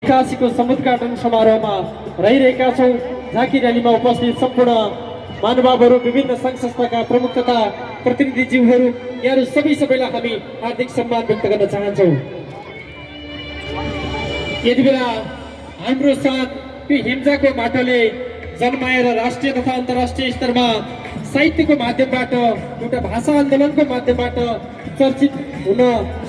81 समुद्घाटन समारोहमा रहिरहेका छौं। झाँकी र्यालीमा उपस्थित सम्पूर्ण महानुभावहरू, विभिन्न संघ संस्थाका प्रमुख तथा प्रतिनिधिज्यूहरू, यहाँहरू सबैलाई हामी हार्दिक सम्मान व्यक्त गर्न चाहन्छौं। यति बेला हाम्रो साथ त्यो हेम्जाको माटोले जन्माएर राष्ट्रिय तथा अन्तर्राष्ट्रिय स्तरमा साहित्यको माध्यमबाट एउटा भाषा आन्दोलनको माध्यमबाट चर्चित हुन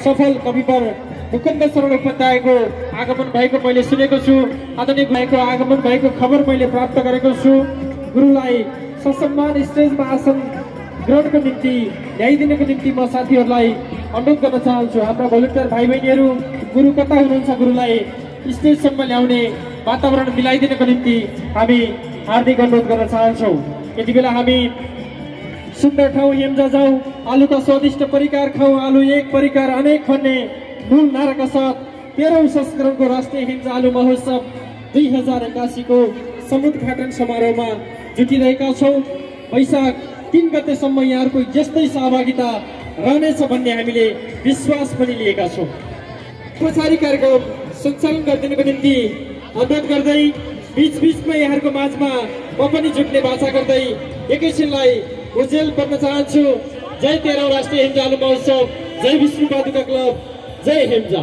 सफल कविवर मुकुन्द शरण उपाध्यायको आगमन भएको मैले सुनेको छु। आदरणीय गुरुको आगमन भएको खबर मैले प्राप्त गरेको छु। गुरुलाई ससम्मान स्टेजमा आसन ग्रहणको निम्ति ल्याइदिनको निम्ति म साथीहरूलाई अनुरोध गर्न चाहन्छु। हाम्रा भोलिन्टियर भाइ बहिनीहरू गुरु कता हुनुहुन्छ, गुरुलाई स्टेजसम्म ल्याउने वातावरण मिलाइदिनको निम्ति हामी हार्दिक अनुरोध गर्न चाहन्छौँ। यति बेला हामी सुन्दर ठाउँ हेम्जा जाउँ, आलुका स्वादिष्ट परिकार खाउँ, आलु एक परिकार अनेक भन्ने मूल नाराका साथ 13औं संस्करणको राष्ट्रिय हेम्जा आलु महोत्सव 2081 को समुद्घाटन समारोहमा जुटिरहेका छौँ। वैशाख 3 गतेसम्म यहाँहरूको यस्तै सहभागिता रहनेछ भन्ने हामीले विश्वास पनि लिएका छौँ। औपचारिक कार्यक्रम सञ्चालन गरिदिनको निम्ति अनुरोध गर्दै बीचमा यहाँहरूको माझमा म पनि जुट्ने बाचा गर्दै एकैछिनलाई उज्जेल गर्न चाहन्छु। जय 13औं राष्ट्रिय हेम्जा आलु महोत्सव, जय विष्णु पादुका क्लब, जय हेम्जा।